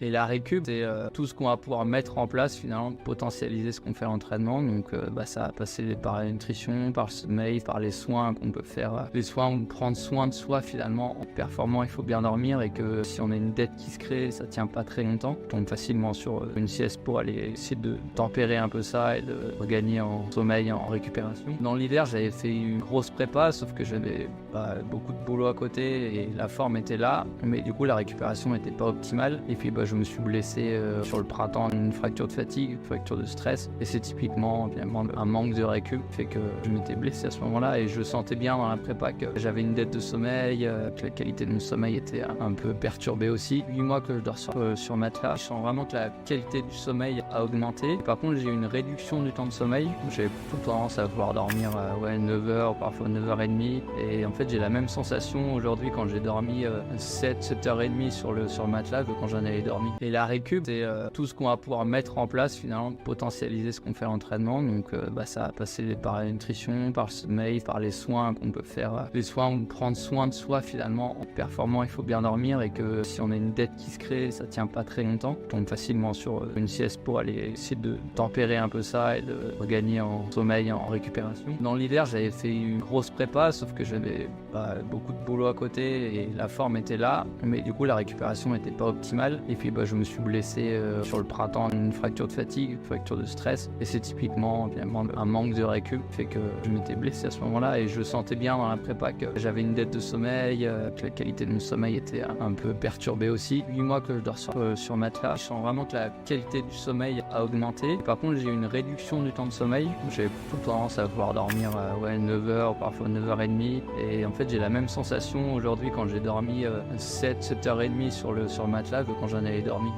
Et la récup, c'est tout ce qu'on va pouvoir mettre en place finalement, pour potentialiser ce qu'on fait à l'entraînement. Donc ça va passer par la nutrition, par le sommeil, par les soins qu'on peut faire. Les soins où prendre soin de soi finalement. En performant, il faut bien dormir et que si on a une dette qui se crée, ça tient pas très longtemps. On tombe facilement sur une sieste pour aller essayer de tempérer un peu ça et de regagner en sommeil, en récupération. Dans l'hiver, j'avais fait une grosse prépa, sauf que j'avais beaucoup de boulot à côté et la forme était là, mais du coup la récupération n'était pas optimale. Et puis je me suis blessé sur le printemps, une fracture de fatigue, une fracture de stress, et c'est typiquement finalement un manque de récup fait que je m'étais blessé à ce moment-là et je sentais bien dans la prépa que j'avais une dette de sommeil, que la qualité de mon sommeil était un peu perturbée aussi. 8 mois que je dors sur matelas, je sens vraiment que la qualité du sommeil a augmenté. Par contre, j'ai eu une réduction du temps de sommeil. J'avais plutôt tendance à vouloir dormir 9h, parfois 9h30, et en fait j'ai la même sensation aujourd'hui quand j'ai dormi 7h30 sur le matelas que quand j'en avais dormi. Et la récup, c'est tout ce qu'on va pouvoir mettre en place finalement pour potentialiser ce qu'on fait à l'entraînement. Donc ça va passer par la nutrition, par le sommeil, par les soins qu'on peut faire. Les soins où prendre soin de soi finalement. En performant, il faut bien dormir et que si on a une dette qui se crée, ça tient pas très longtemps. On tombe facilement sur une sieste pour aller essayer de tempérer un peu ça et de regagner en sommeil, en récupération. Dans l'hiver, j'avais fait une grosse prépa, sauf que j'avais beaucoup de boulot à côté et la forme était là, mais du coup la récupération n'était pas optimale. Et puis je me suis blessé sur le printemps, une fracture de fatigue, une fracture de stress, et c'est typiquement finalement un manque de récup fait que je m'étais blessé à ce moment-là et je sentais bien dans la prépa que j'avais une dette de sommeil, que la qualité de mon sommeil était un peu perturbée aussi. 8 mois que je dors sur matelas, je sens vraiment que la qualité du sommeil a augmenté. Par contre, j'ai eu une réduction du temps de sommeil. J'avais plutôt tendance à vouloir dormir 9h, parfois 9h30, et en fait j'ai la même sensation aujourd'hui quand j'ai dormi 7h30 sur le matelas que quand j'en avais dormi